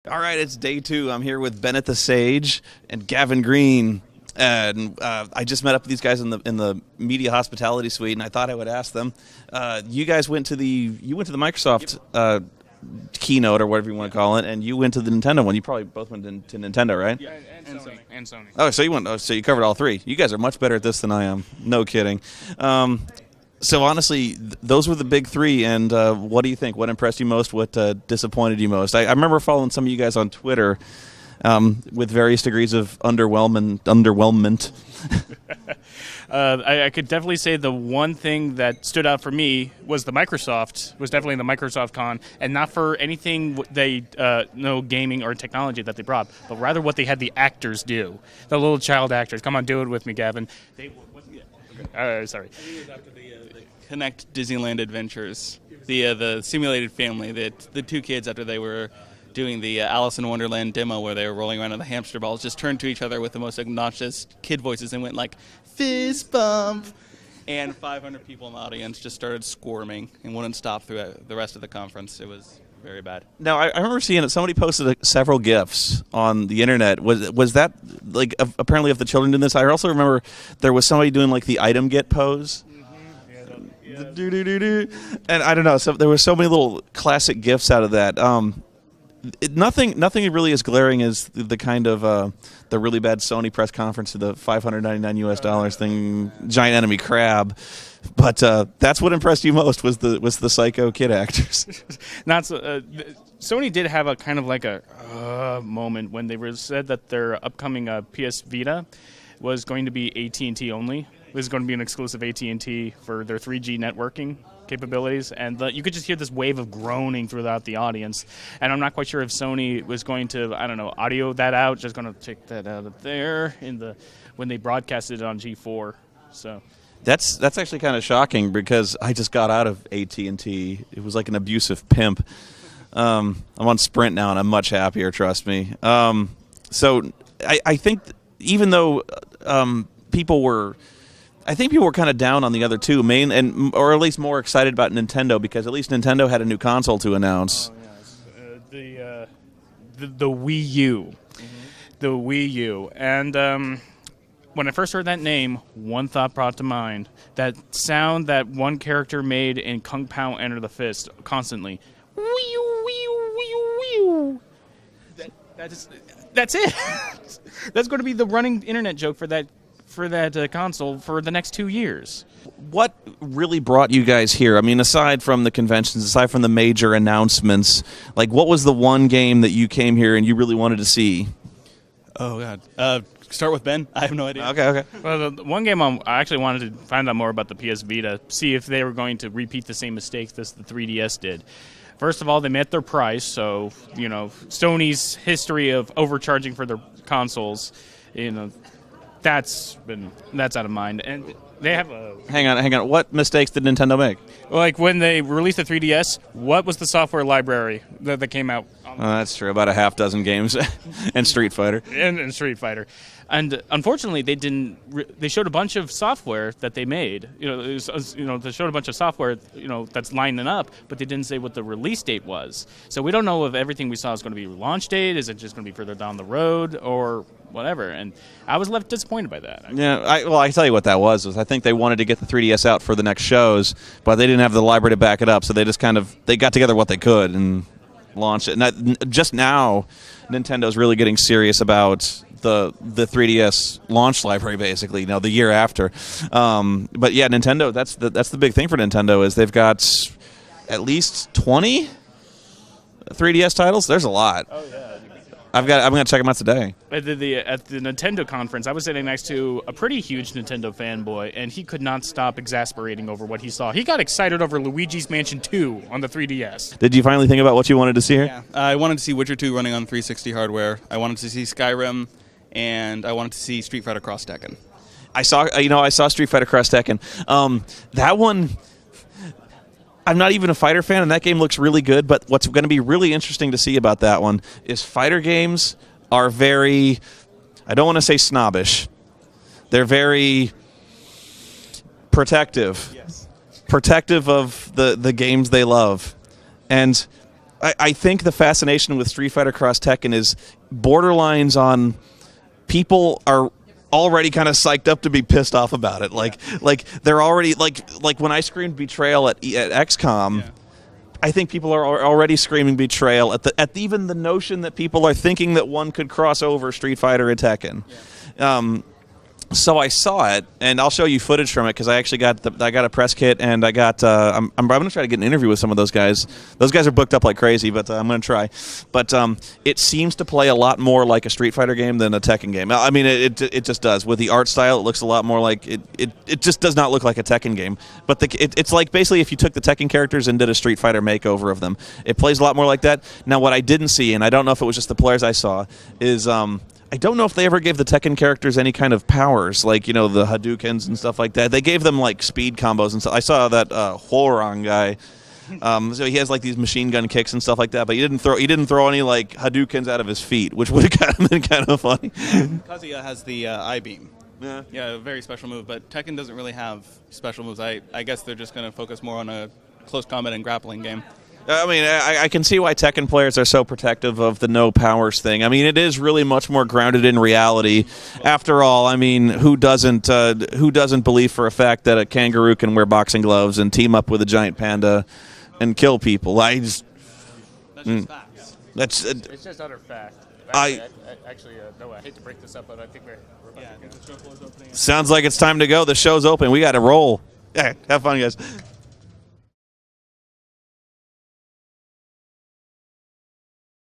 All right, it's day 2. I'm here with Bennett the Sage and Gavin Green, and I just met up with these guys in the media hospitality suite, and I thought I would ask them. You guys went to the Microsoft keynote or whatever you want to call it, and you went to the Nintendo one. You probably both went to Nintendo, right? Yeah, and Sony. And Sony. Oh, so you went. Oh, so you covered all three. You guys are much better at this than I am. No kidding. So honestly, those were the big three, and what do you think? What impressed you most? What disappointed you most? I remember following some of you guys on Twitter with various degrees of underwhelmment. I could definitely say the one thing that stood out for me was definitely the Microsoft Con, and not for anything no gaming or technology that they brought, but rather what they had the actors do, the little child actors. Come on, do it with me, Gavin. Sorry. I think it was after the Connect Disneyland Adventures, the simulated family, the two kids after they were doing the Alice in Wonderland demo where they were rolling around on the hamster balls, just turned to each other with the most obnoxious kid voices and went like, fist bump. And 500 people in the audience just started squirming and wouldn't stop through the rest of the conference. It was very bad. Now, I remember seeing it. Somebody posted several GIFs on the internet. Was that, like, apparently of the children doing this? I also remember there was somebody doing, like, the item get pose. And I don't know. So there were so many little classic GIFs out of that. Nothing really as glaring as the kind of the really bad Sony press conference to the $599 thing, giant enemy crab. But that's what impressed you most was the psycho kid actors. Sony did have a kind of like a moment when they said that their upcoming PS Vita was going to be AT&T only. It was going to be an exclusive AT&T for their 3G networking capabilities, and you could just hear this wave of groaning throughout the audience. And I'm not quite sure if Sony was going to, audio that out, just going to take that out of there when they broadcasted it on G4. So that's actually kind of shocking because I just got out of AT&T. It was like an abusive pimp. I'm on Sprint now, and I'm much happier. Trust me. So I think even though people were kind of down on the other two, or at least more excited about Nintendo because at least Nintendo had a new console to announce. Oh, yes. The Wii U. Mm-hmm. The Wii U. And when I first heard that name, one thought brought to mind. That sound that one character made in Kung Pao Enter the Fist constantly. Wii U, Wii U, Wii U, Wii U. That's it. That's going to be the running internet joke for that console for the next 2 years. What really brought you guys here? I mean, aside from the conventions, aside from the major announcements, like what was the one game that you came here and you really wanted to see? Oh, God. Start with Ben. I have no idea. Okay. Well, the one game I actually wanted to find out more about the PS Vita, see if they were going to repeat the same mistakes that the 3DS did. First of all, they met their price, so, Sony's history of overcharging for their consoles, that's out of mind. And they have a... Hang on. What mistakes did Nintendo make? Like when they released the 3DS, what was the software library that came out? That's true. About a half dozen games and Street Fighter. And Street Fighter. And unfortunately, they didn't. They showed a bunch of software that they made. They showed a bunch of software, that's lining up, but they didn't say what the release date was. So we don't know if everything we saw is going to be launch date. Is it just going to be further down the road or whatever? And I was left disappointed by that. Yeah, I tell you what that was I think they wanted to get the 3DS out for the next shows, but they didn't have the library to back it up, so they just they got together what they could and launched it. And just now, Nintendo's really getting serious about the 3DS launch library, basically, the year after. But yeah, Nintendo, that's the big thing for Nintendo is they've got at least 20 3DS titles. There's a lot. Oh yeah. I'm gonna check them out today. At the Nintendo conference, I was sitting next to a pretty huge Nintendo fanboy, and he could not stop exasperating over what he saw. He got excited over Luigi's Mansion 2 on the 3DS. Did you finally think about what you wanted to see here? Yeah, I wanted to see Witcher 2 running on 360 hardware. I wanted to see Skyrim, and I wanted to see Street Fighter Cross Tekken. I saw Street Fighter Cross Tekken. That one, I'm not even a fighter fan, and that game looks really good, but what's going to be really interesting to see about that one is fighter games are very, I don't want to say snobbish, they're very protective. Yes. Protective of the games they love. And I think the fascination with Street Fighter Cross Tekken is borderlines on people are already kind of psyched up to be pissed off about it. Like they're already like when I screamed betrayal at XCOM. Yeah. I think people are already screaming betrayal at even the notion that people are thinking that one could cross over Street Fighter and Tekken. Yeah. So I saw it, and I'll show you footage from it because I actually got a press kit, and I got I'm going to try to get an interview with some of those guys. Those guys are booked up like crazy, but I'm going to try. But it seems to play a lot more like a Street Fighter game than a Tekken game. I mean, it just does. With the art style, it looks a lot more like it just does not look like a Tekken game. But it's like basically if you took the Tekken characters and did a Street Fighter makeover of them. It plays a lot more like that. Now, what I didn't see, and I don't know if it was just the players I saw, is I don't know if they ever gave the Tekken characters any kind of powers, like, the Hadoukens and stuff like that. They gave them, like, speed combos and stuff. I saw that Hwoarang guy. So he has, like, these machine gun kicks and stuff like that, but he didn't throw any, like, Hadoukens out of his feet, which would have been kind of funny. Kazuya has the I-beam. Yeah. Yeah, a very special move, but Tekken doesn't really have special moves. I guess they're just going to focus more on a close combat and grappling game. I mean, I can see why Tekken players are so protective of the no powers thing. I mean, it is really much more grounded in reality. After all, I mean, who doesn't believe for a fact that a kangaroo can wear boxing gloves and team up with a giant panda and kill people? That's just facts. It's just utter fact. Actually, no, I hate to break this up, but I think we're about to go. Sounds like it's time to go. The show's open. We got to roll. Yeah, have fun, guys.